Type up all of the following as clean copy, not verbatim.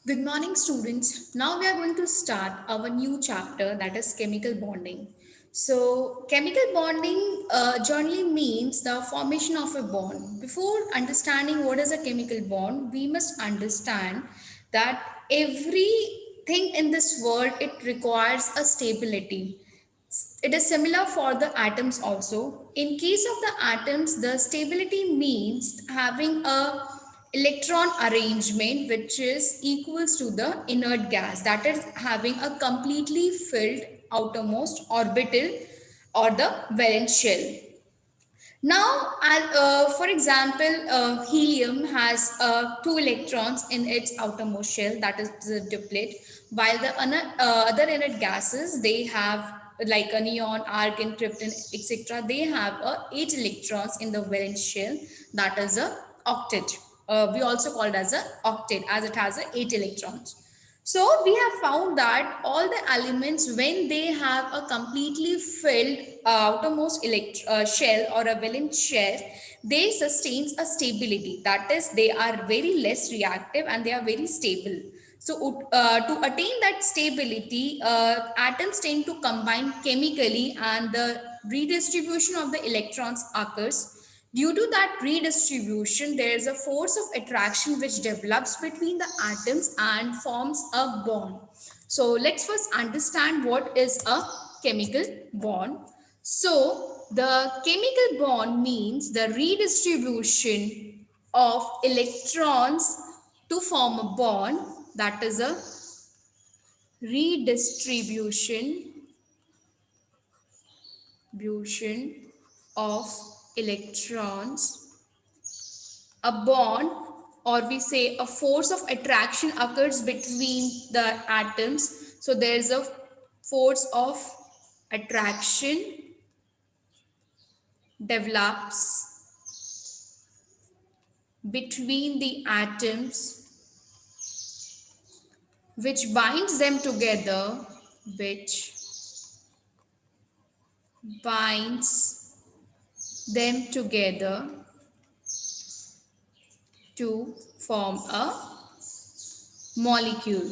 Good morning, students. Now we are going to start our new chapter, that is chemical bonding. So, chemical bonding generally means the formation of a bond. Before understanding what is a chemical bond, we must understand that everything in this world it requires a stability. It is similar for the atoms also. In case of the atoms, the stability means having a electron arrangement which is equals to the inert gas, that is having a completely filled outermost orbital or the valence shell. Now, for example, helium has two electrons in its outermost shell, that is the diplet, while the other inert gases, they have like a neon, argon, krypton, etc. They have eight electrons in the valence shell, that is a octet. We also call it as a octet as it has eight electrons. So we have found that all the elements, when they have a completely filled outermost shell or a valence shell, they sustains a stability. That is, they are very less reactive and they are very stable. So to attain that stability, atoms tend to combine chemically and the redistribution of the electrons occurs. Due to that redistribution, there is a force of attraction which develops between the atoms and forms a bond. So let's first understand what is a chemical bond. So the chemical bond means the redistribution of electrons to form a bond, that is a redistribution of electrons. A bond, or we say a force of attraction, occurs between the atoms. So there is a force of attraction develops between the atoms which binds them together, which binds them together to form a molecule.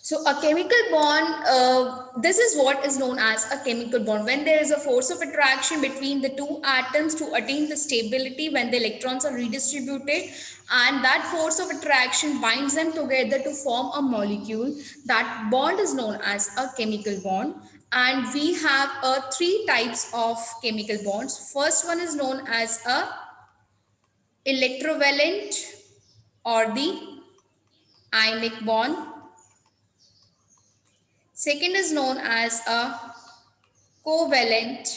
So a chemical bond, this is what is known as a chemical bond. When there is a force of attraction between the two atoms to attain the stability, when the electrons are redistributed, and that force of attraction binds them together to form a molecule, that bond is known as a chemical bond. And we have three types of chemical bonds. First one is known as a electrovalent or the ionic bond. Second is known as a covalent,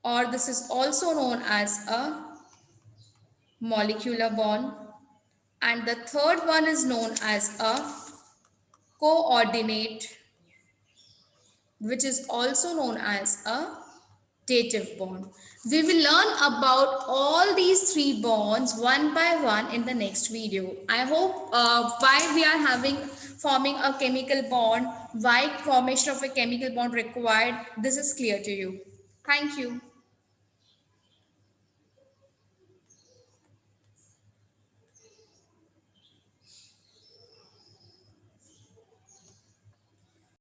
or this is also known as a molecular bond. And the third one is known as a coordinate, which is also known as a dative bond. We will learn about all these three bonds one by one in the next video. I hope why we are forming a chemical bond, why formation of a chemical bond required, this is clear to you. Thank you.